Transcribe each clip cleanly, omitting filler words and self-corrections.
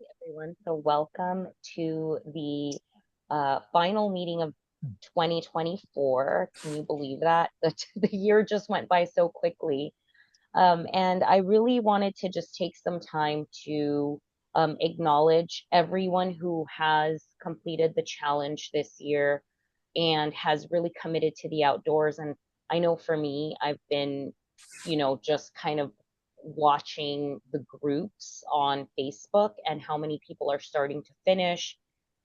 Everyone. So, welcome to the final meeting of 2024. Can you believe that? The year just went by so quickly. And I really wanted to just take some time to acknowledge everyone who has completed the challenge this year and has really committed to the outdoors. And I know for me, I've been, just kind of watching the groups on Facebook and how many people are starting to finish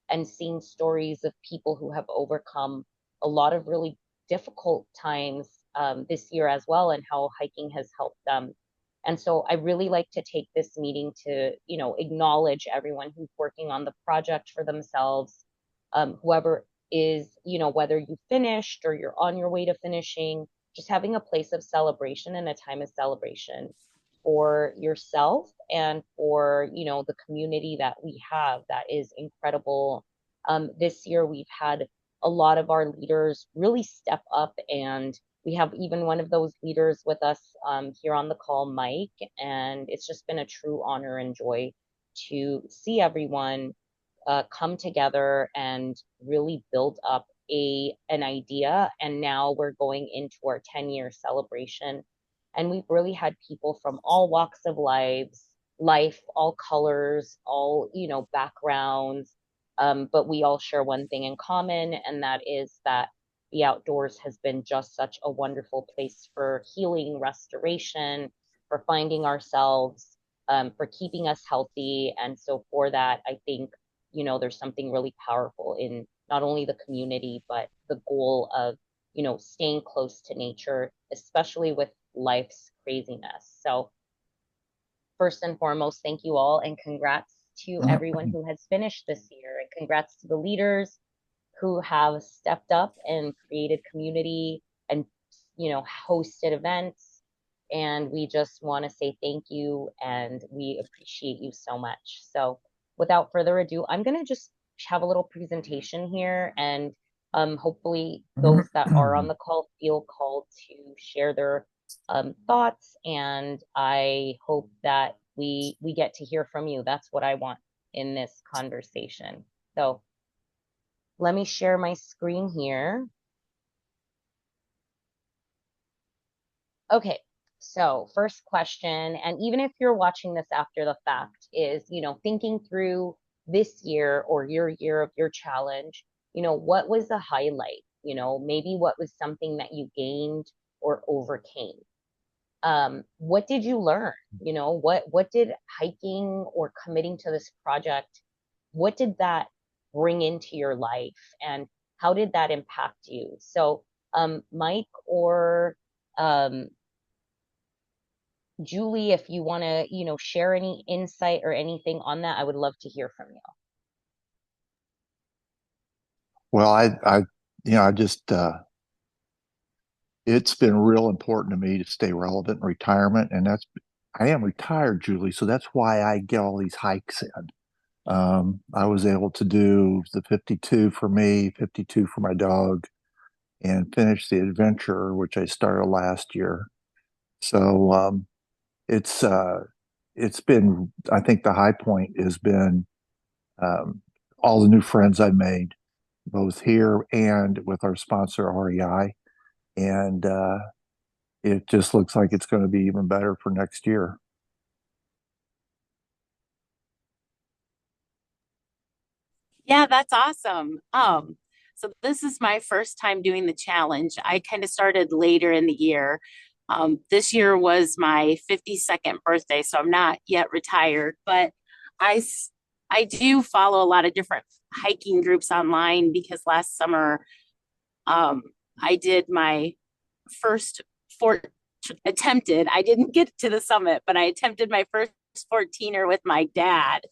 and seeing stories of people who have overcome a lot of really difficult times this year as well, and how hiking has helped them. And so I really like to take this meeting to, acknowledge everyone who's working on the project for themselves, whoever is, whether you finished or you're on your way to finishing, just having a place of celebration and a time of celebration for yourself and for the community that we have that is incredible. This year we've had a lot of our leaders really step up, and we have even one of those leaders with us here on the call, Mike, and it's just been a true honor and joy to see everyone come together and really build up an idea. And now we're going into our 10-year celebration, and we've really had people from all walks of life, all colors, all backgrounds, but we all share one thing in common, and that is that the outdoors has been just such a wonderful place for healing, restoration, for finding ourselves, for keeping us healthy. And so for that, I think there's something really powerful in not only the community, but the goal of, staying close to nature, especially with life's craziness. So, first and foremost, thank you all, and congrats to everyone who has finished this year, and congrats to the leaders who have stepped up and created community and, hosted events. And we just want to say thank you and we appreciate you so much. So, without further ado, I'm going to just have a little presentation here, and hopefully those that are on the call feel called to share their thoughts. And I hope that we get to hear from you. That's what I want in this conversation. So let me share my screen here. Okay, so first question, and even if you're watching this after the fact, is, thinking through this year or your year of your challenge, what was the highlight? Maybe what was something that you gained or overcame? What did you learn? What did hiking or committing to this project, what did that bring into your life, and how did that impact you? So, Mike or um, Julie, if you want to, share any insight or anything on that, I would love to hear from you. Well, I just, it's been real important to me to stay relevant in retirement. And I am retired, Julie. So that's why I get all these hikes in. I was able to do the 52 for me, 52 for my dog, and finish the adventure, which I started last year. So, it's, uh, it's been, I think the high point has been, um, all the new friends I made, both here and with our sponsor, REI. And it just looks like it's going to be even better for next year. Yeah, that's awesome. So this is my first time doing the challenge. I kind of started later in the year. This year was my 52nd birthday, so I'm not yet retired, but I s- I do follow a lot of different hiking groups online because last summer um, I did my first fort attempted. I didn't get to the summit, but I attempted my first 14er with my dad,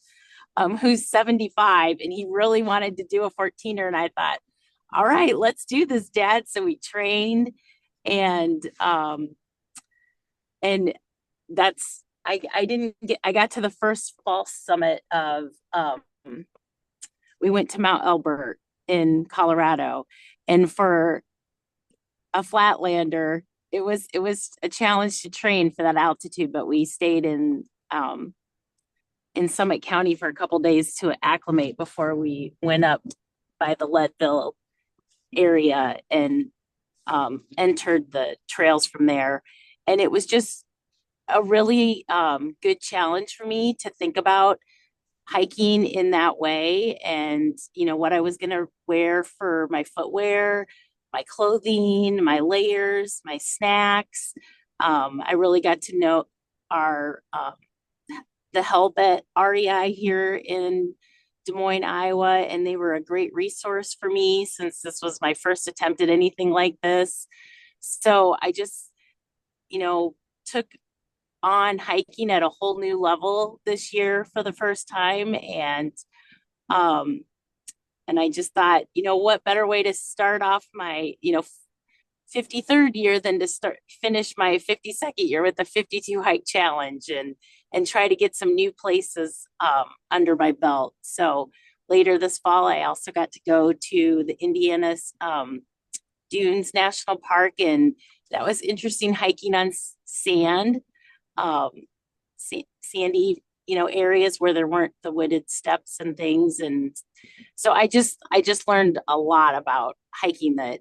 who's 75, and he really wanted to do a 14er. And I thought, all right, let's do this, Dad. So we trained, and and I didn't get I got to the first false summit of we went to Mount Elbert in Colorado, and for a flatlander, it was a challenge to train for that altitude, but we stayed in in Summit County for a couple days to acclimate before we went up by the Leadville area and entered the trails from there. And it was just a really good challenge for me to think about hiking in that way and, what I was going to wear for my footwear, my clothing, my layers, my snacks. I really got to know our the help at REI here in Des Moines, Iowa, and they were a great resource for me since this was my first attempt at anything like this. So I just, took on hiking at a whole new level this year for the first time. Um, and I just thought, what better way to start off my, 53rd year than to finish my 52nd year with the 52 hike challenge and try to get some new places under my belt. So later this fall, I also got to go to the Indiana's Dunes National Park, and that was interesting hiking on sand, um, sandy, areas where there weren't the wooded steps and things. And so I just learned a lot about hiking that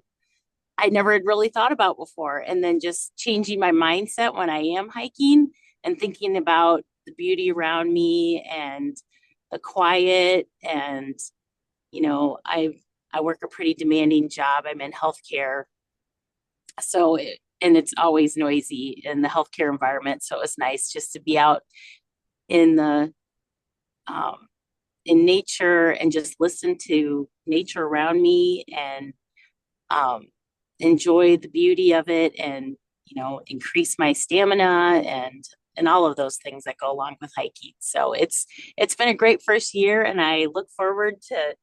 I never had really thought about before. And then just changing my mindset when I am hiking and thinking about the beauty around me and the quiet. And, I work a pretty demanding job. I'm in healthcare. And it's always noisy in the healthcare environment. So it was nice just to be out in the, um, in nature and just listen to nature around me and, um, enjoy the beauty of it and increase my stamina and all of those things that go along with hiking. So it's been a great first year, and I look forward to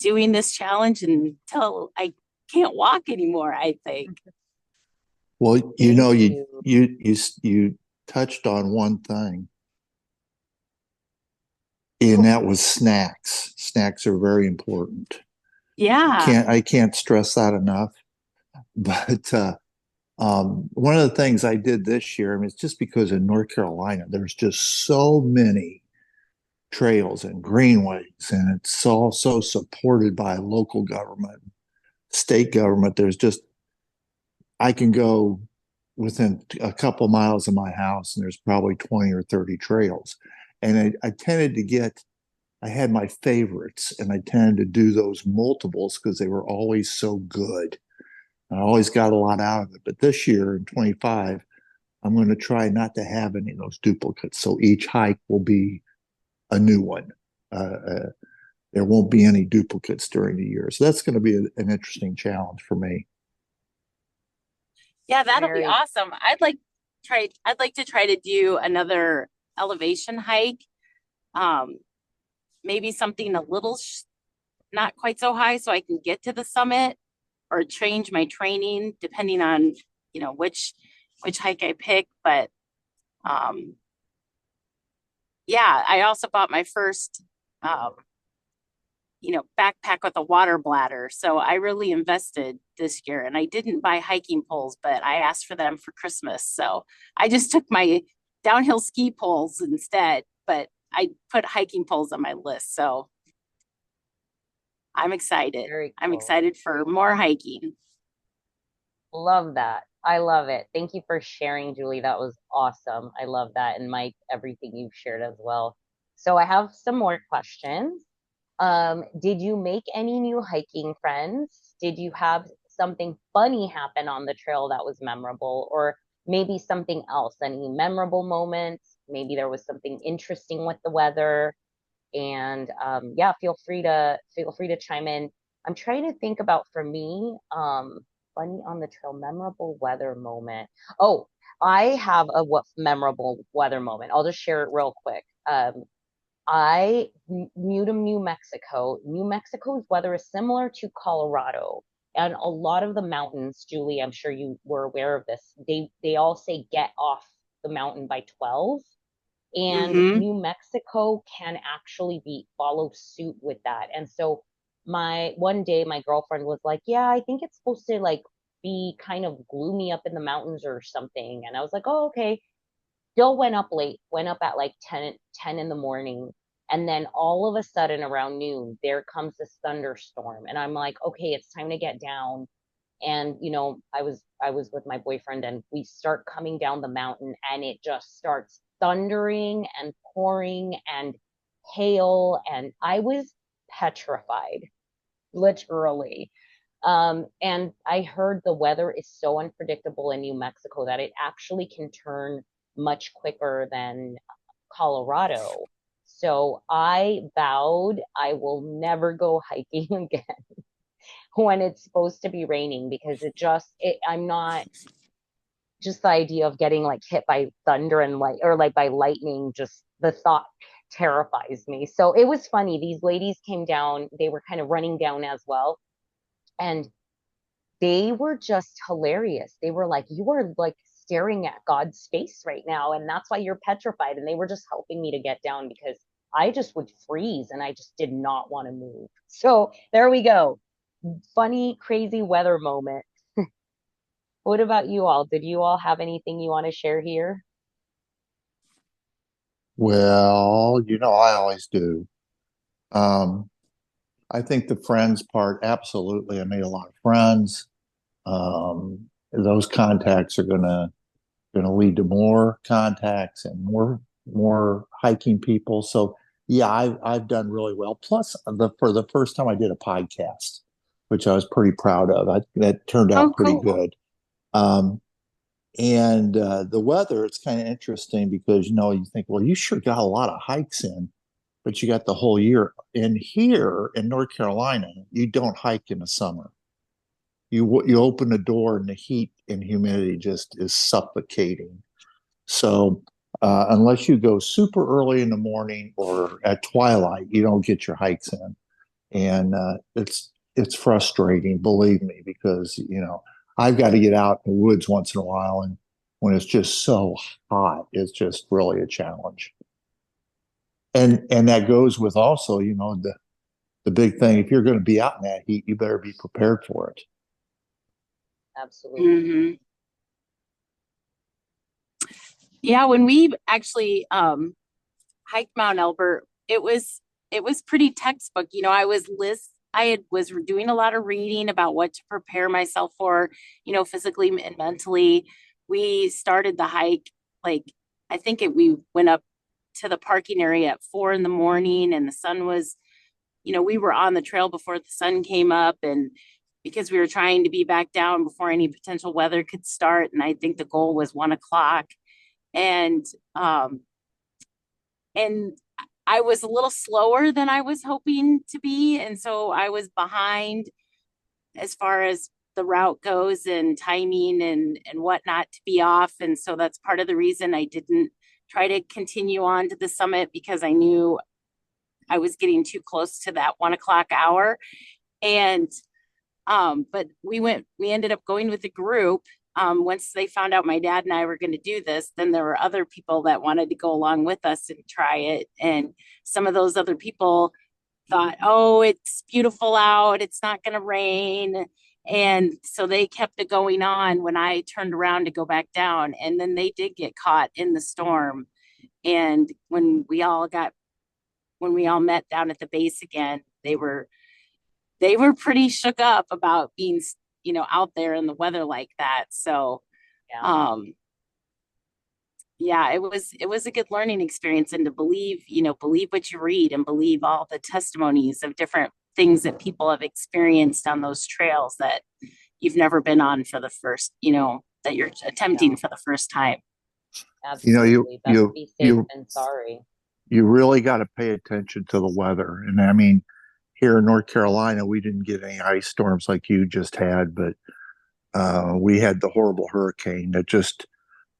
doing this challenge until I can't walk anymore, I think. Well, Thank you you. you touched on one thing, and that was snacks. Snacks are very important. Yeah. I can't stress that enough. But one of the things I did this year, I mean, it's just because in North Carolina, there's just so many trails and greenways, and it's also supported by local government, state government. There's just, I can go within a couple miles of my house, and there's probably 20 or 30 trails. And I tended to get, I had my favorites, and I tended to do those multiples because they were always so good. I always got a lot out of it. But this year in 25, I'm going to try not to have any of those duplicates. So each hike will be a new one. There won't be any duplicates during the year. So that's going to be an interesting challenge for me. Yeah, that'll be Very awesome. I'd like to try to do another elevation hike. Um, Maybe something a little not quite so high so I can get to the summit or change my training depending on, which hike I pick. But um yeah, I also bought my first um, backpack with a water bladder. So I really invested this year, and I didn't buy hiking poles, but I asked for them for Christmas. So I just took my downhill ski poles instead, but I put hiking poles on my list. So I'm excited. very I'm cool. excited for more hiking. Love that. I love it. Thank you for sharing, Julie. That was awesome. I love that. And Mike, everything you've shared as well. So I have some more questions. Did you make any new hiking friends? Did you have something funny happen on the trail that was memorable, or maybe something else? Any memorable moments? Maybe there was something interesting with the weather. And yeah, feel free to chime in. I'm trying to think about for me, funny on the trail, memorable weather moment. Oh, I have a what memorable weather moment. I'll just share it real quick. New to New Mexico. New Mexico's weather is similar to Colorado. And a lot of the mountains, Julie, I'm sure you were aware of this. They all say get off the mountain by 12. And Mm-hmm. New Mexico can actually be follow suit with that. And so my one day my girlfriend was like, "Yeah, I think it's supposed to like be kind of gloomy up in the mountains or something." And I was like, "Oh, okay." still went up late, went up at like 10 in the morning. And then all of a sudden around noon, there comes this thunderstorm. And I'm like, okay, it's time to get down. And I was with my boyfriend, and we start coming down the mountain, and it just starts thundering and pouring and hail, and I was petrified, literally. And I heard the weather is so unpredictable in New Mexico that it actually can turn much quicker than Colorado. So I vowed I will never go hiking again when it's supposed to be raining, because I'm not, just the idea of getting like hit by thunder and light, or like by lightning, just the thought terrifies me. So it was funny. These ladies came down, they were kind of running down as well. And they were just hilarious. They were like, you are like staring at God's face right now. And that's why you're petrified. And they were just helping me to get down, because I just would freeze and I just did not want to move. So there we go. Funny, crazy weather moment. What about you all? Did you all have anything you want to share here? Well, I always do. Um, I think the friends part, absolutely. I made a lot of friends. Those contacts are gonna lead to more contacts and more hiking people. So yeah, I've done really well. Plus, for the first time, I did a podcast, which I was pretty proud of. That turned Oh, out pretty cool. good. Um, and the weather, it's kind of interesting because you think, well, you sure got a lot of hikes in, but you got the whole year. And here in North Carolina, you don't hike in the summer. You open the door and the heat and humidity just is suffocating. So unless you go super early in the morning or at twilight, you don't get your hikes in, and it's frustrating, believe me, because I've got to get out in the woods once in a while, and when it's just so hot, it's just really a challenge. And that goes with also, the big thing. If you're going to be out in that heat, you better be prepared for it. Absolutely. Hmm. Yeah, when we actually hiked Mount Elbert, it was pretty textbook. I was doing a lot of reading about what to prepare myself for, physically and mentally. We started the hike, like, I think we went up to the parking area at 4 in the morning, and the sun was, we were on the trail before the sun came up, and because we were trying to be back down before any potential weather could start. And I think the goal was 1 o'clock. And um and I was a little slower than I was hoping to be, and so I was behind as far as the route goes and timing and whatnot, to be off. And so that's part of the reason I didn't try to continue on to the summit, because I knew I was getting too close to that 1 o'clock hour. And but we ended up going with a group. Once they found out my dad and I were going to do this, then there were other people that wanted to go along with us and try it. And some of those other people thought, oh, it's beautiful out, it's not going to rain. And so they kept it going on when I turned around to go back down. And then they did get caught in the storm. And when we all met down at the base again, they were pretty shook up about being, out there in the weather like that. So, Yeah. yeah, it was a good learning experience. And to believe what you read, and believe all the testimonies of different things that people have experienced on those trails that you've never been on for the first, that you're attempting Yeah. for the first time. Absolutely. Best You be safe you than sorry. you really got to pay attention to the weather. And I mean, here in North Carolina, we didn't get any ice storms like you just had, but we had the horrible hurricane that just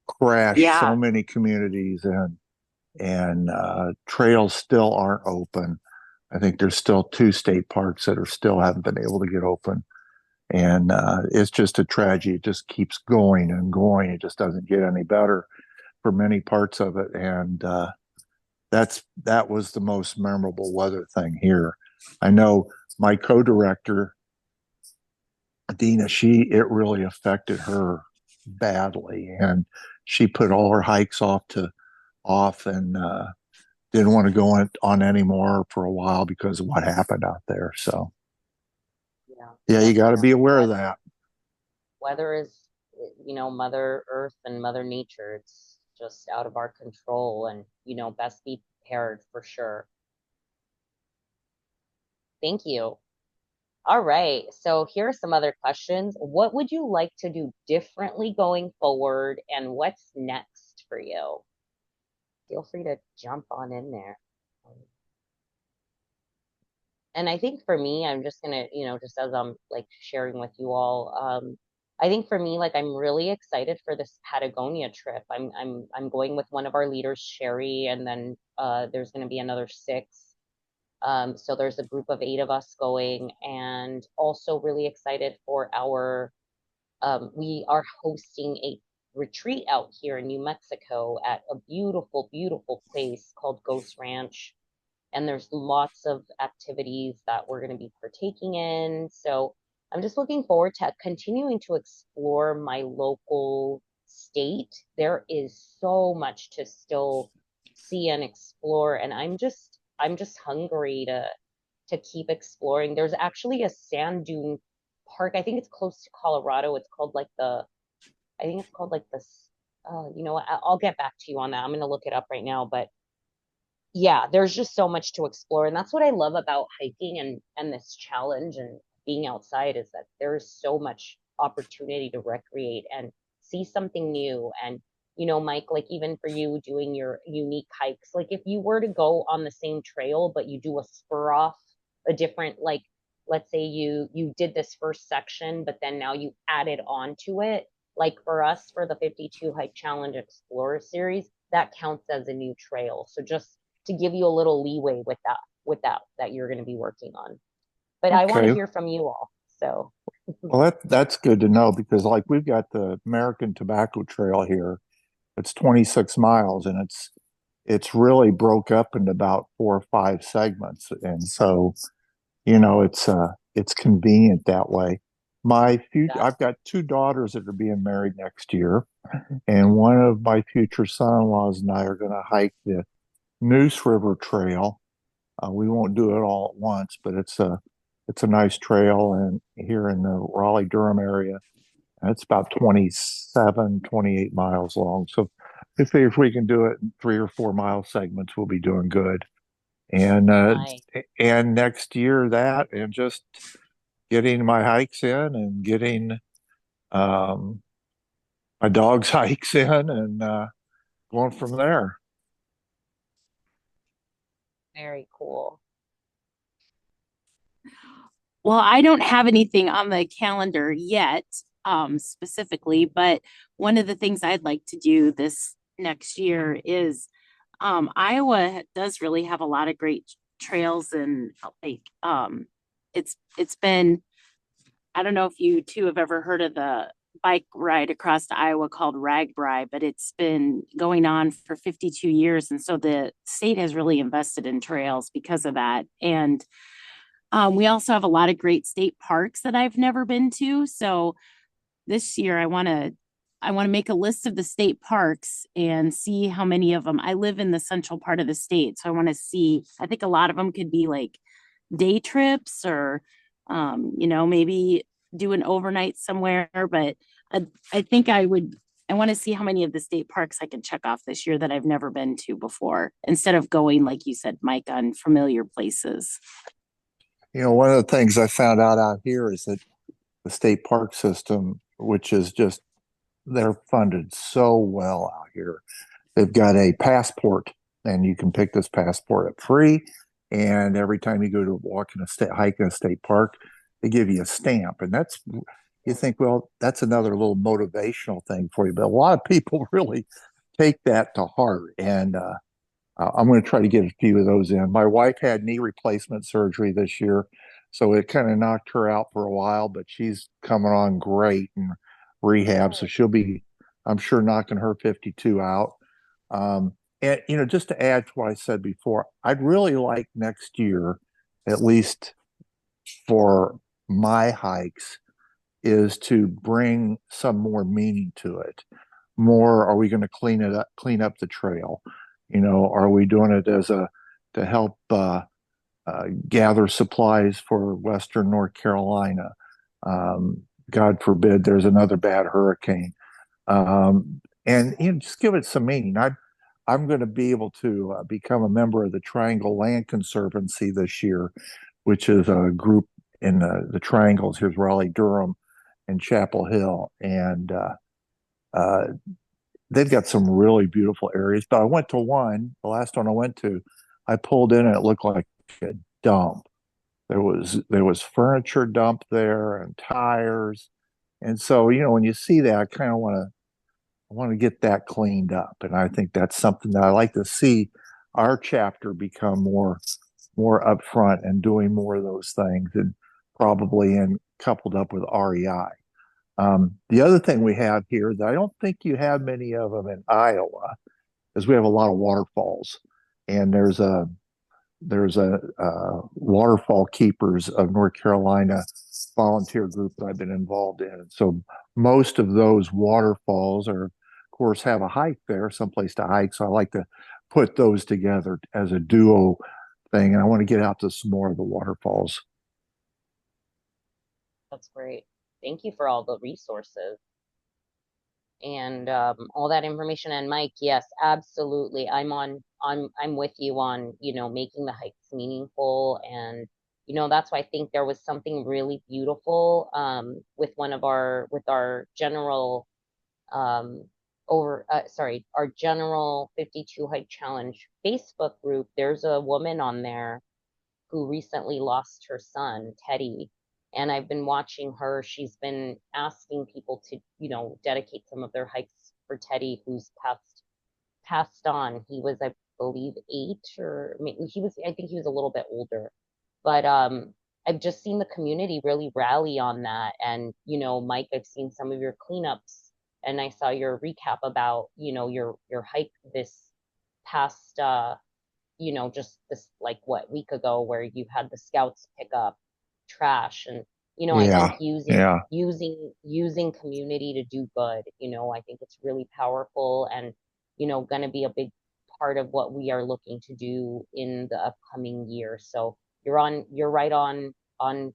crashed so Yeah. many communities, and trails still aren't open. I think there's still two state parks that are still haven't been able to get open, and it's just a tragedy. It just keeps going and going. It just doesn't get any better for many parts of it, and that was the most memorable weather thing here. I know my co-director Dina, it really affected her badly, and she put all her hikes off and didn't want to go on anymore for a while because of what happened out there. So Yeah, yeah, you that's got to be fair. aware of that. Weather is, Mother Earth and Mother Nature. It's just out of our control, and best be prepared for sure. Thank you. All right. So here are some other questions. What would you like to do differently going forward, and what's next for you? Feel free to jump on in there. And I think for me, I'm just gonna, just as I'm like sharing with you all, I think for me, like I'm really excited for this Patagonia trip. I'm going with one of our leaders, Sherry, and then there's gonna be another six. So there's a group of 8 of us going, and also really excited for we are hosting a retreat out here in New Mexico at a beautiful, beautiful place called Ghost Ranch. And there's lots of activities that we're going to be partaking in. So I'm just looking forward to continuing to explore my local state. There is so much to still see and explore, and I'm just hungry to keep exploring. There's actually a sand dune park. I think it's close to Colorado. It's called like I think it's called like what? I'll get back to you on that. I'm going to look it up right now, but yeah, there's just so much to explore. And that's what I love about hiking and this challenge and being outside, is that there is so much opportunity to recreate and see something new. And, Mike, like even for you doing your unique hikes, like if you were to go on the same trail, but you do a spur off a different, like, let's say you did this first section, but then now you added on to it. Like for us, for the 52 Hike Challenge Explorer series, that counts as a new trail. So just to give you a little leeway with that you're going to be working on. But I want to Okay. hear from you all. So Well, that's good to know because like we've got the American Tobacco Trail here. It's 26 miles and it's really broke up into about 4 or 5 segments. And so, it's convenient that way. that I've got 2 daughters that are being married next year, and one of my future son-in-laws and I are going to hike the Neuse River Trail. We won't do it all at once, but it's a nice trail and here in the Raleigh Durham area. And it's about 27, 28 miles long. So if we can do it in 3 or 4 mile segments, we'll be doing good. And nice. and next year that and just getting my hikes in and getting um, my dog's hikes in and going from there. Very cool. Well, I don't have anything on the calendar yet, specifically, but one of the things I'd like to do this next year is Iowa does really have a lot of great trails and like it's been I don't know if you two have ever heard of the bike ride across to Iowa called RAGBRAI, but it's been going on for 52 years. And so the state has really invested in trails because of that. And we also have a lot of great state parks that I've never been to. So this year I want to make a list of the state parks and see how many of them. I live in the central part of the state, so I want to see. I think a lot of them could be like day trips or maybe do an overnight somewhere, but I think I want to see how many of the state parks I can check off this year that I've never been to before, instead of going, like you said, Mike, on familiar places. One of the things I found out here is that the state park system, which is just they're funded so well out here. They've got a passport, and you can pick this passport up free. And every time you go to walk in a state, hike in a state park, they give you a stamp. And you think, well, that's another little motivational thing for you. But a lot of people really take that to heart. And I'm going to try to get a few of those in. My wife had knee replacement surgery this year, so it kind of knocked her out for a while, but she's coming on great in rehab. So she'll be, I'm sure, knocking her 52 out. And, just to add to what I said before, I'd really like next year, at least for my hikes, is to bring some more meaning to it. more, are we going to clean up the trail? You know, are we doing it as a to help gather supplies for Western North Carolina? God forbid there's another bad hurricane. And you know, just give it some meaning. I'm going to be able to become a member of the Triangle Land Conservancy this year, which is a group in the Triangles. Here's Raleigh, Durham, and Chapel Hill, and uh, they've got some really beautiful areas. But I went to one, the last one I went to, I pulled in and it looked like a dump. There was furniture dumped there and tires. And so, you know, when you see that, I want to get that cleaned up. And I think that's something that I like to see our chapter become more upfront and doing more of those things, and probably in coupled up with REI. The other thing we have here that I don't think you have many of them in Iowa is we have a lot of waterfalls, and there's a waterfall keepers of North Carolina volunteer group that I've been involved in. So most of those waterfalls are, of course, have a hike there, someplace to hike. So I like to put those together as a duo thing, and I want to get out to some more of the waterfalls. That's great. Thank you for all the resources and all that information. And Mike, yes, absolutely. I'm with you on, you know, making the hikes meaningful. And, you know, that's why I think there was something really beautiful with with our general um our general 52 hike challenge Facebook group. There's a woman on there who recently lost her son, Teddy. And I've been watching her. She's been asking people to, you know, dedicate some of their hikes for Teddy, who's passed on. He was, I believe, 8, or I mean, I think he was a little bit older. But I've just seen the community really rally on that. And, you know, Mike, I've seen some of your cleanups, and I saw your recap about, you know, your hike this past you know, just this like what week ago where you had the scouts pick up trash. And, you know, I think Yeah, yeah. using community to do good, you know, I think it's really powerful and, you know, going to be a big part of what we are looking to do in the upcoming year. So you're right on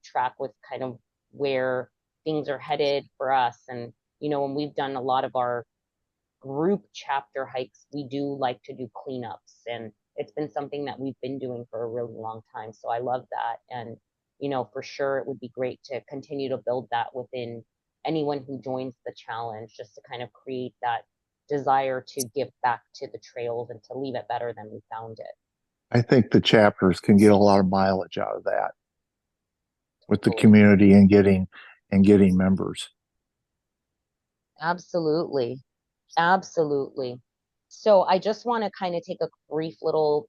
track with kind of where things are headed for us. And, you know, when we've done a lot of our group chapter hikes, we do like to do cleanups. And it's been something that we've been doing for a really long time. So I love that. And, you know, for sure, it would be great to continue to build that within anyone who joins the challenge, just to kind of create that desire to give back to the trails and to leave it better than we found it. I think the chapters can get a lot of mileage out of that with the Totally. community and getting members. Absolutely. Absolutely. So I just want to kind of take a brief little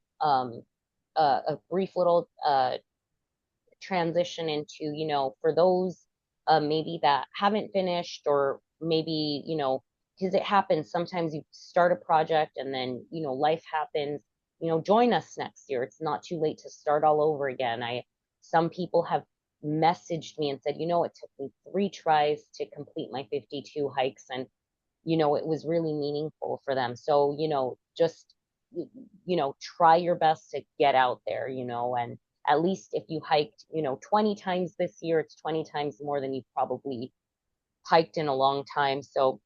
transition into, you know, for those maybe that haven't finished, or maybe, you know, because it happens sometimes, you start a project and then, you know, life happens, you know, join us next year. It's not too late to start all over again. Some people have messaged me and said, you know, it took me 3 tries to complete my 52 hikes, and you know, it was really meaningful for them. So, you know, just, you know, try your best to get out there, you know, and at least if you hiked, you know, 20 times this year, it's 20 times more than you've probably hiked in a long time. So,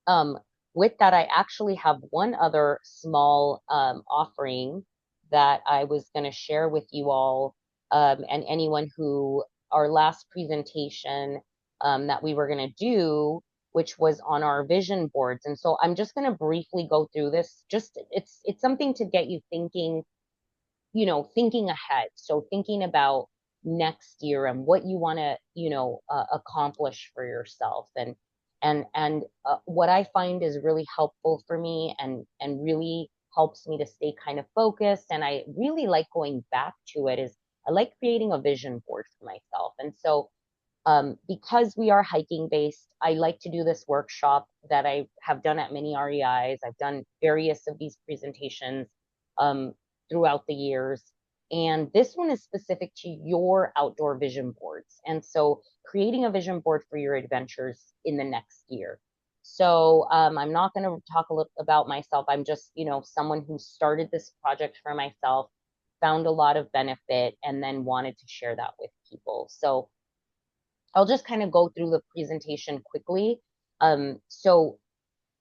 um, with that, I actually have one other small offering that I was going to share with you all, and anyone who, our last presentation that we were going to do, which was on our vision boards. And so I'm just going to briefly go through this. Just it's something to get you thinking, you know, thinking ahead. So thinking about next year and what you want to, you know, accomplish for yourself. And what I find is really helpful for me, and really helps me to stay kind of focused. And I really like going back to it, is I like creating a vision board for myself. And so because we are hiking based, I like to do this workshop that I have done at many REIs. I've done various of these presentations um, throughout the years. And this one is specific to your outdoor vision boards. And so creating a vision board for your adventures in the next year. So I'm not going to talk a little about myself. I'm just, someone who started this project for myself, found a lot of benefit, and then wanted to share that with people. So I'll just kind of go through the presentation quickly. So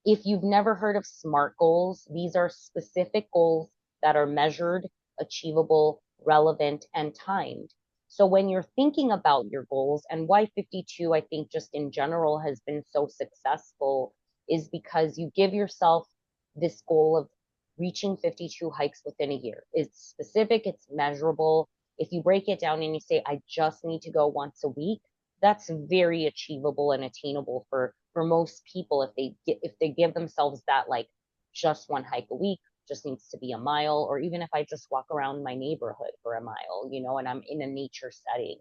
if you've never heard of SMART goals, these are specific goals that are measured, achievable, relevant, and timed. So when you're thinking about your goals, and why 52, I think just in general has been so successful, is because you give yourself this goal of reaching 52 hikes within a year. It's specific, it's measurable. If you break it down and you say, I just need to go once a week, that's very achievable and attainable for most people if they give themselves that, like, just one hike a week, just needs to be a mile, or even if I just walk around my neighborhood for a mile, and I'm in a nature setting.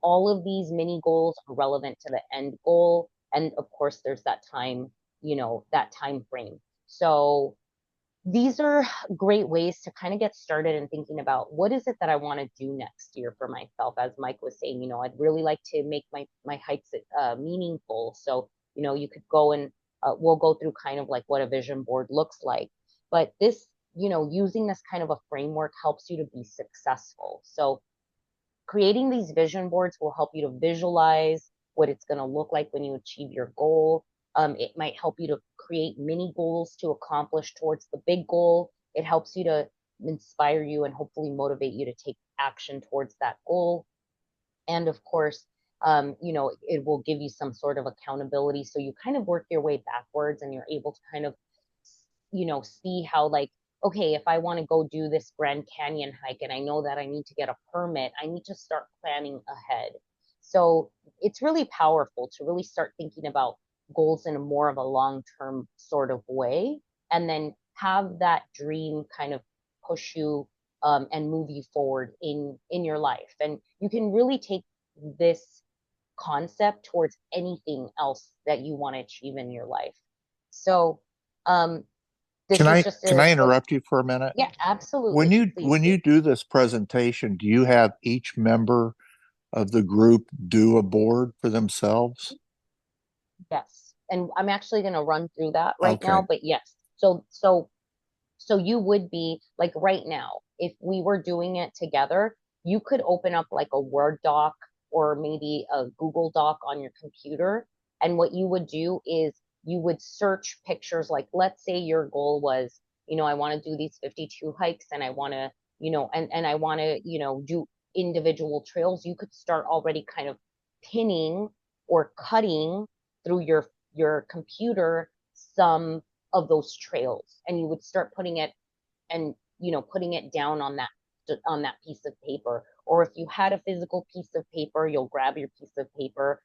All of these mini goals are relevant to the end goal, and of course there's that time, that time frame. So these are great ways to kind of get started in thinking about what is it that I want to do next year for myself. As Mike was saying, I'd really like to make my hikes meaningful. So, you could go and we'll go through kind of like what a vision board looks like. But this, using this kind of a framework helps you to be successful. So creating these vision boards will help you to visualize what it's going to look like when you achieve your goal. It might help you to create mini goals to accomplish towards the big goal. It helps you to inspire you and hopefully motivate you to take action towards that goal. And of course, it will give you some sort of accountability. So you kind of work your way backwards and you're able to kind of, see how, like, okay, if I want to go do this Grand Canyon hike and I know that I need to get a permit, I need to start planning ahead. So it's really powerful to really start thinking about goals in a more of a long-term sort of way, and then have that dream kind of push you and move you forward in your life. And you can really take this concept towards anything else that you want to achieve in your life. So um, Can this is I just can a I quick, interrupt you for a minute? yeah, When absolutely. you Please when do. you do this presentation, do you have each member of the group do a board for themselves? Yes. And I'm actually going to run through that right now, Okay. but yes. So you would be like right now, if we were doing it together, you could open up like a Word doc or maybe a Google Doc on your computer. And what you would do is you would search pictures. Like, let's say your goal was, I want to do these 52 hikes and I want to, and I want to, do individual trails. You could start already kind of pinning or cutting through your computer some of those trails, and you would start putting it and putting it down on that piece of paper. Or if you had a physical piece of paper, you'll grab your piece of paper.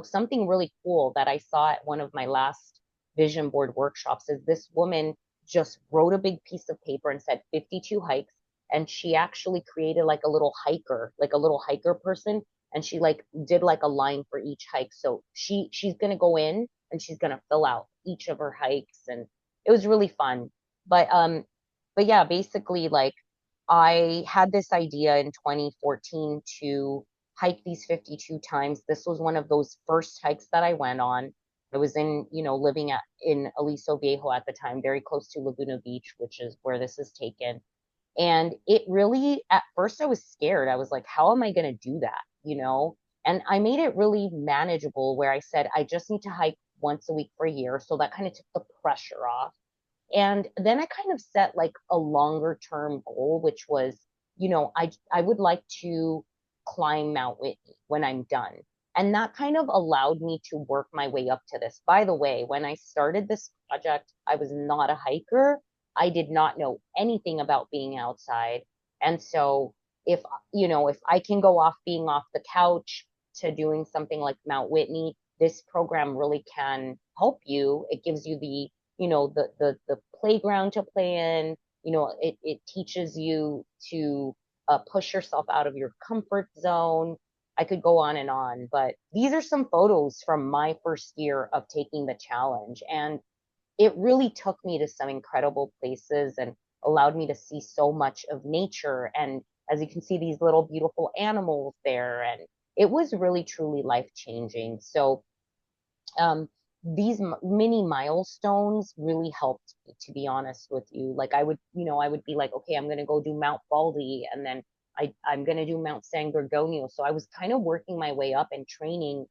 Something really cool that I saw at one of my last vision board workshops is this woman just wrote a big piece of paper and said 52 hikes, and she actually created like a little hiker, like a little hiker person, and she like did like a line for each hike. So she's going to go in and she's going to fill out each of her hikes, and it was really fun. But yeah, basically, like, I had this idea in 2014 to hike these 52 times. This was one of those first hikes that I went on. I was living in Aliso Viejo at the time, very close to Laguna Beach, which is where this is taken. And it really, at first, I was scared. I was like, how am I going to do that? And I made it really manageable where I said, I just need to hike once a week for a year. So that kind of took the pressure off. And then I kind of set like a longer term goal, which was, I would like to climb Mount Whitney when I'm done. And that kind of allowed me to work my way up to this. By the way, when I started this project, I was not a hiker. I did not know anything about being outside. And so if, if I can go off being off the couch to doing something like Mount Whitney, this program really can help you. It gives you the playground to play in. It teaches you to push yourself out of your comfort zone. I could go on and on, but these are some photos from my first year of taking the challenge, and it really took me to some incredible places and allowed me to see so much of nature. And as you can see, these little beautiful animals there, and it was really truly life changing. So um, these mini milestones really helped me, to be honest with you. Like I would, I would be like, okay, I'm gonna go do Mount Baldy, and then I'm gonna do Mount San Gorgonio. So I was kind of working my way up and training.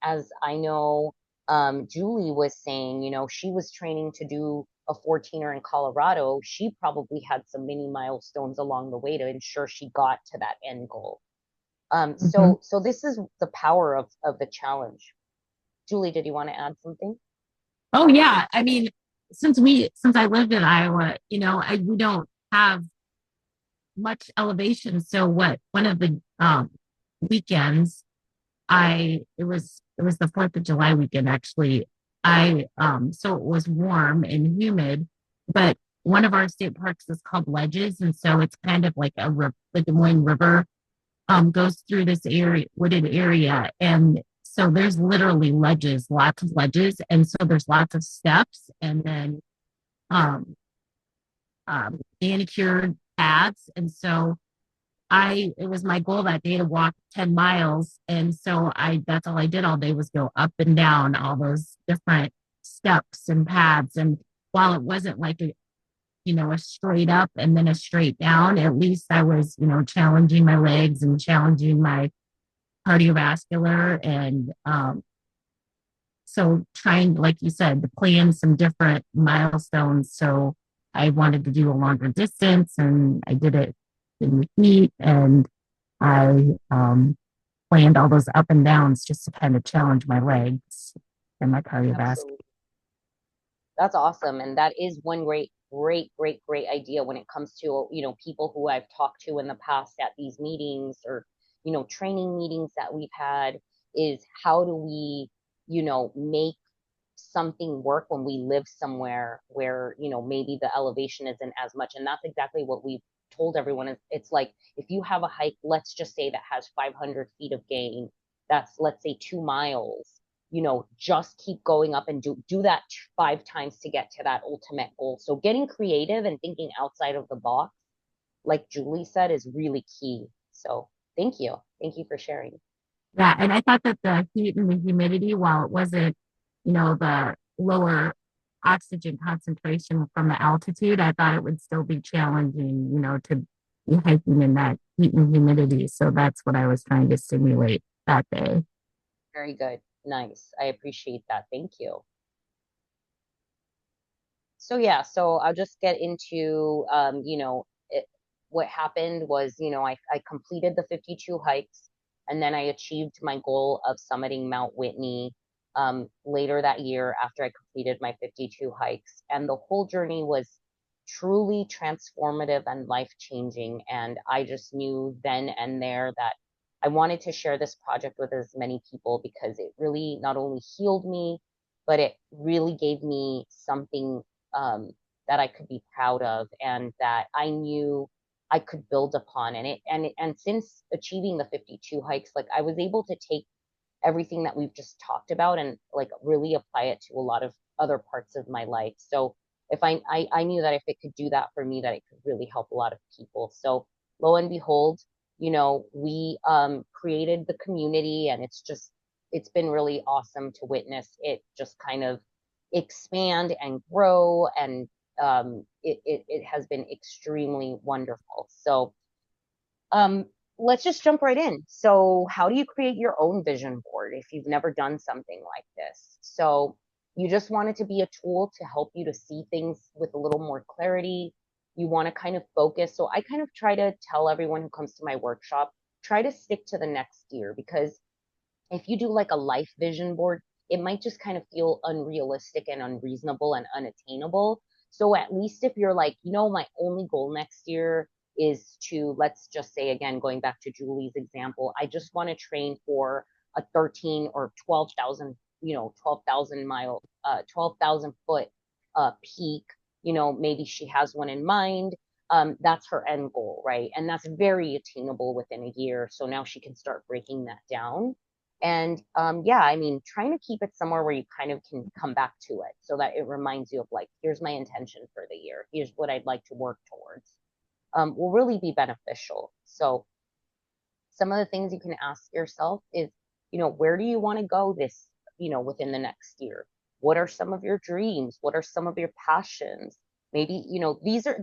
As I know, Julie was saying, she was training to do a 14er in Colorado. She probably had some mini milestones along the way to ensure she got to that end goal. Mhm. So this is the power of the challenge. Julie, did you want to add something? Oh yeah. I mean, since I lived in Iowa, we don't have much elevation. So what one of the weekends it was the 4th of July weekend actually. So it was warm and humid, but one of our state parks is called Ledges, and so it's kind of like the Des Moines River goes through this area, wooded area. And so there's literally ledges, lots of ledges. And so there's lots of steps and then um, manicured paths. And so it was my goal that day to walk 10 miles. And so that's all I did all day was go up and down all those different steps and paths. And while it wasn't like a straight up and then a straight down, at least I was, challenging my legs and challenging my cardiovascular. And so trying, like you said, to plan some different milestones. So I wanted to do a longer distance and I did it in the heat, and I planned all those up and downs just to kind of challenge my legs and my cardiovascular. Absolutely. That's awesome. And that is one great, great, great, great idea when it comes to, people who I've talked to in the past at these meetings or, training meetings that we've had is how do we, make something work when we live somewhere where, maybe the elevation isn't as much. And that's exactly what we've told everyone. It's like, if you have a hike, let's just say that has 500 feet of gain, that's, let's say 2 miles, just keep going up and do that 5 times to get to that ultimate goal. So getting creative and thinking outside of the box, like Julie said, is really key. So thank you. Thank you for sharing. Yeah, and I thought that the heat and the humidity, while it wasn't, the lower oxygen concentration from the altitude, I thought it would still be challenging, to be hiking in that heat and humidity. So that's what I was trying to simulate that day. Very good. Nice. I appreciate that. Thank you. So yeah, so I'll just get into what happened was, I completed the 52 hikes, and then I achieved my goal of summiting Mount Whitney later that year after I completed my 52 hikes. And the whole journey was truly transformative and life-changing. And I just knew then and there that I wanted to share this project with as many people because it really not only healed me, but it really gave me something um, that I could be proud of and that I knew I could build upon. And since achieving the 52 hikes, like I was able to take everything that we've just talked about and like really apply it to a lot of other parts of my life. So if I knew that if it could do that for me, that it could really help a lot of people. So lo and behold, we created the community, and it's been really awesome to witness it just kind of expand and grow, and it has been extremely wonderful. So um, let's just jump right in. So how do you create your own vision board if you've never done something like this? So you just want it to be a tool to help you to see things with a little more clarity. You want to kind of focus. So I kind of try to tell everyone who comes to my workshop, try to stick to the next year, because if you do like a life vision board, it might just kind of feel unrealistic and unreasonable and unattainable. So at least if you're like, my only goal next year is to, let's just say again, going back to Julie's example, I just want to train for a 13 or 12,000, 12,000 mile, 12,000 foot peak, maybe she has one in mind. That's her end goal, right? And that's very attainable within a year. So now she can start breaking that down. And yeah, I mean, trying to keep it somewhere where you kind of can come back to it so that it reminds you of like, here's my intention for the year. Here's what I'd like to work towards. Will really be beneficial. So some of the things you can ask yourself is, where do you want to go within the next year? What are some of your dreams? What are some of your passions? Maybe,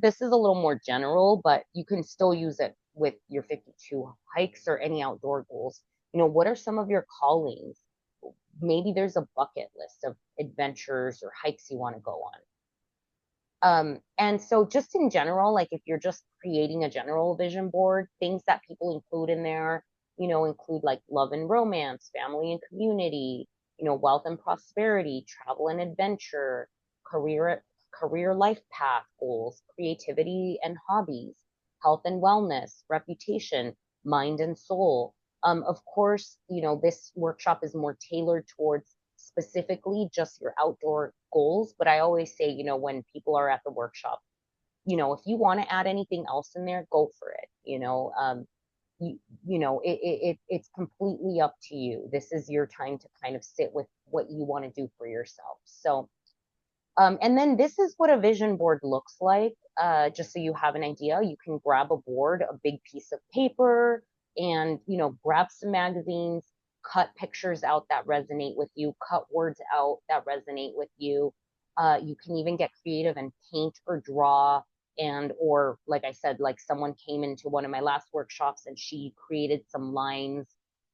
this is a little more general, but you can still use it with your 52 hikes or any outdoor goals. What are some of your callings? Maybe there's a bucket list of adventures or hikes you want to go on. And so just in general, like if you're just creating a general vision board, things that people include in there, include like love and romance, family and community, wealth and prosperity, travel and adventure, career life path goals, creativity and hobbies, health and wellness, reputation, mind and soul. Of course, this workshop is more tailored towards specifically just your outdoor goals. But I always say, when people are at the workshop, if you want to add anything else in there, go for it. It's completely up to you. This is your time to kind of sit with what you want to do for yourself. So, and then this is what a vision board looks like. Just so you have an idea, you can grab a board, a big piece of paper, and, grab some magazines, cut pictures out that resonate with you, cut words out that resonate with you. You can even get creative and paint or draw. Or like I said, like someone came into one of my last workshops and she created some lines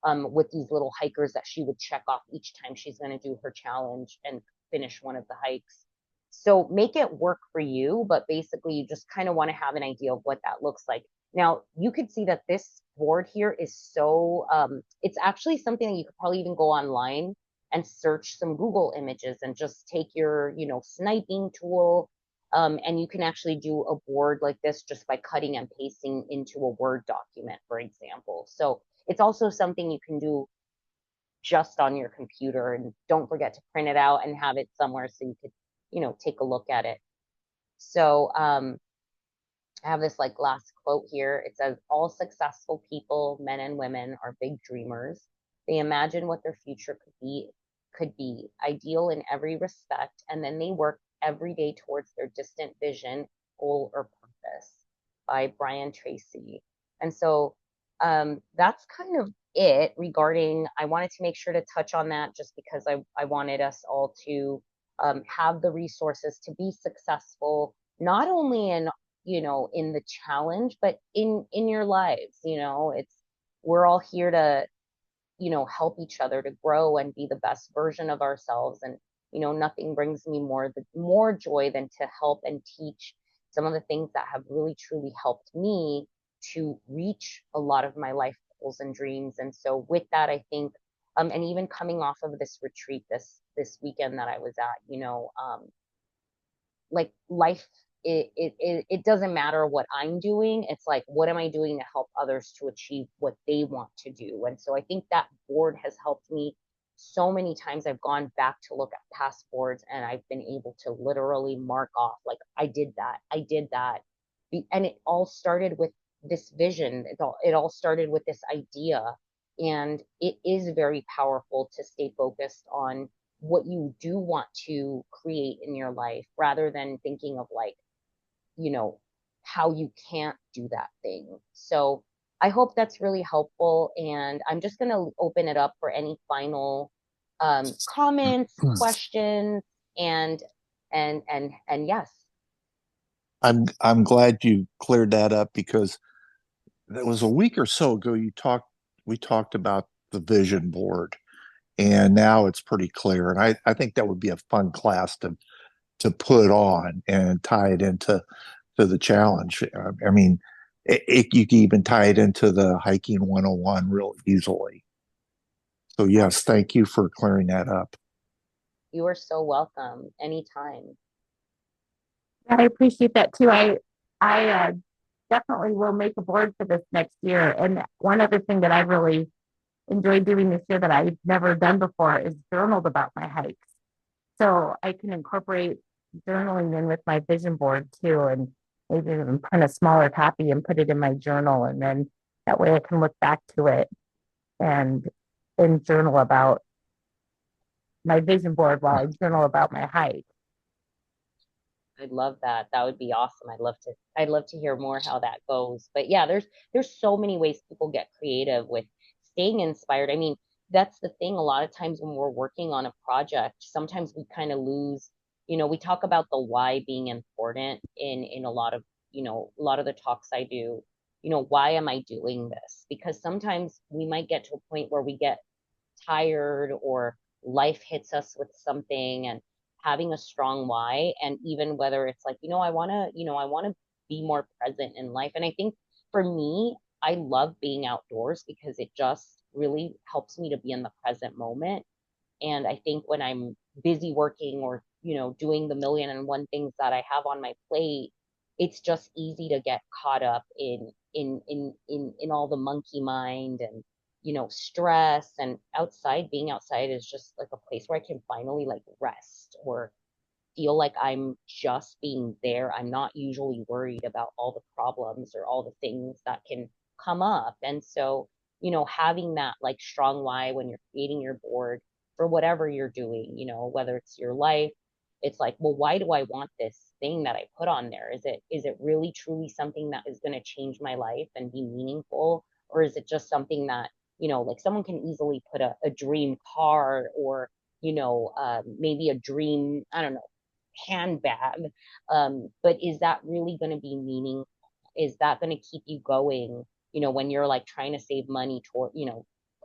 with these little hikers that she would check off each time she's going to do her challenge and finish one of the hikes. So make it work for you, but basically you just kind of want to have an idea of what that looks like. Now, you could see that this board here is so, it's actually something that you could probably even go online and search some Google images and just take your, sniping tool. And you can actually do a board like this just by cutting and pasting into a Word document, for example. So it's also something you can do just on your computer, and don't forget to print it out and have it somewhere so you could, take a look at it. So, I have this like last quote here. It says, all successful people, men and women, are big dreamers. They imagine what their future could be ideal in every respect, and then they work every day towards their distant vision, goal, or purpose, by Brian Tracy. And so that's kind of it regarding, I wanted to make sure to touch on that just because I wanted us all to have the resources to be successful, not only in the challenge, but in your lives. We're all here to, help each other to grow and be the best version of ourselves. And, nothing brings me more joy than to help and teach some of the things that have really truly helped me to reach a lot of my life goals and dreams. And so with that, I think, and even coming off of this retreat this weekend that I was at, like life, it doesn't matter what I'm doing. It's like, what am I doing to help others to achieve what they want to do? And so I think that board has helped me so many times. I've gone back to look at past boards and I've been able to literally mark off, like, I did that. And it all started with this vision. It all started with this idea. And it is very powerful to stay focused on what you do want to create in your life rather than thinking of like, how you can't do that thing. So I hope that's really helpful. And I'm just going to open it up for any final comments, questions, and yes. I'm glad you cleared that up, because that was a week or so ago we talked about the vision board, and now it's pretty clear. And I think that would be a fun class to put on and tie it into the challenge. I mean, you can even tie it into the hiking 101 real easily. So yes, thank you for clearing that up. You are so welcome. Anytime. I appreciate that too. I definitely will make a board for this next year. And one other thing that I really enjoyed doing this year that I've never done before is journaled about my hikes. So I can incorporate journaling in with my vision board too, and maybe even print a smaller copy and put it in my journal. And then that way I can look back to it and journal about my vision board while I journal about my hike. I'd love that. That would be awesome. I'd love to hear more how that goes. But yeah, there's so many ways people get creative with staying inspired. I mean, that's the thing. A lot of times when we're working on a project, sometimes we kind of lose, we talk about the why being important in a lot of, a lot of the talks I do. Why am I doing this? Because sometimes we might get to a point where we get tired or life hits us with something, and having a strong why, and even whether it's like, I want to be more present in life. And I think for me, I love being outdoors because it just really helps me to be in the present moment. And I think when I'm busy working or, doing the million and one things that I have on my plate, it's just easy to get caught up in all the monkey mind and, stress. And being outside is just like a place where I can finally like rest or feel like I'm just being there. I'm not usually worried about all the problems or all the things that can come up. And so, having that like strong why when you're creating your board for whatever you're doing, whether it's your life, it's like, well, why do I want this thing that I put on there? Is it really truly something that is going to change my life and be meaningful? Or is it just something that, like someone can easily put a dream car or, maybe a dream, I don't know, handbag. But is that really going to be meaningful? Is that going to keep you going, when you're like trying to save money toward,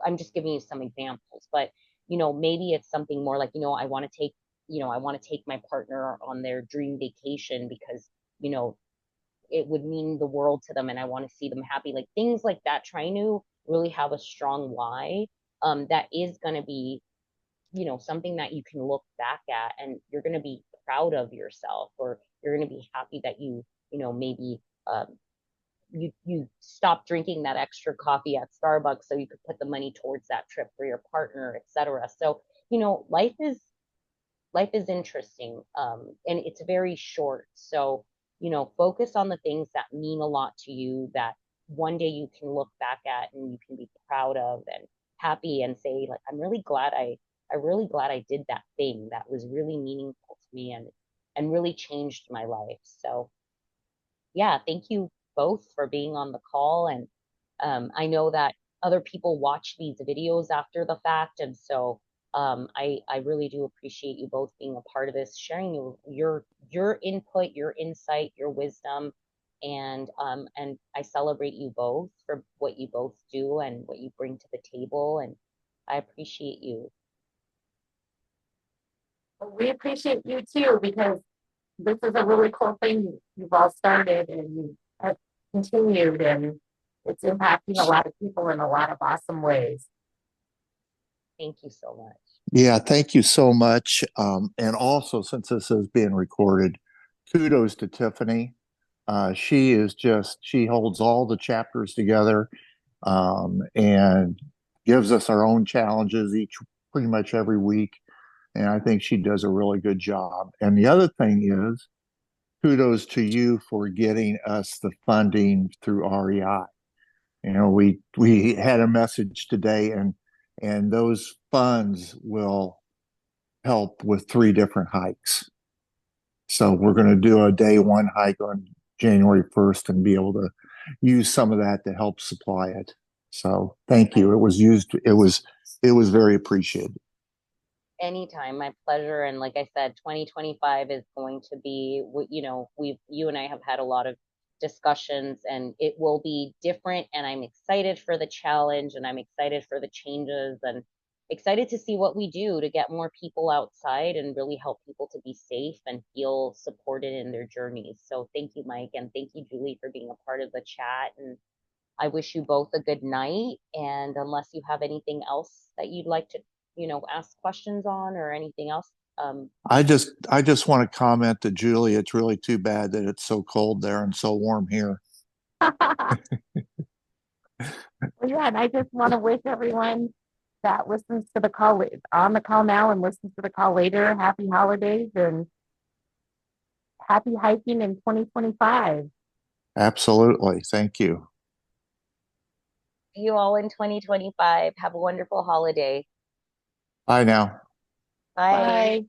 I'm just giving you some examples, but, maybe it's something more like, I want to take my partner on their dream vacation because, it would mean the world to them and I want to see them happy. Like things like that, trying to really have a strong why, that is going to be, something that you can look back at and you're going to be proud of yourself, or you're going to be happy that maybe you stopped drinking that extra coffee at Starbucks so you could put the money towards that trip for your partner, etc. So, life is interesting, and it's very short. So, focus on the things that mean a lot to you that one day you can look back at and you can be proud of and happy and say, like, I'm really glad I did that thing that was really meaningful to me and really changed my life. So yeah, thank you both for being on the call. And I know that other people watch these videos after the fact, and so I really do appreciate you both being a part of this, sharing your input, your insight, your wisdom, and I celebrate you both for what you both do and what you bring to the table, and I appreciate you. We appreciate you too, because this is a really cool thing you've all started and you have continued, and it's impacting a lot of people in a lot of awesome ways. Thank you so much. Yeah, thank you so much. And also, since this is being recorded, kudos to Tiffany. She holds all the chapters together, and gives us our own challenges pretty much every week. And I think she does a really good job. And the other thing is, kudos to you for getting us the funding through REI. We had a message today, and those funds will help with 3 different hikes. So we're going to do a day 1 hike on January 1st and be able to use some of that to help supply it. So thank you. It was very appreciated. Anytime, my pleasure. And like I said, 2025 is going to be, you and I have had a lot of discussions, and it will be different. And I'm excited for the challenge, and I'm excited for the changes, and excited to see what we do to get more people outside and really help people to be safe and feel supported in their journeys. So thank you, Mike, and thank you, Julie, for being a part of the chat. And I wish you both a good night. And unless you have anything else that you'd like to, ask questions on or anything else. I just want to comment to Julie, it's really too bad that it's so cold there and so warm here. Well, yeah, and I just want to wish everyone that listens to the call on the call now and listens to the call later, happy holidays and happy hiking in 2025. Absolutely. Thank you. See you all in 2025. Have a wonderful holiday. Bye now. Bye. Bye.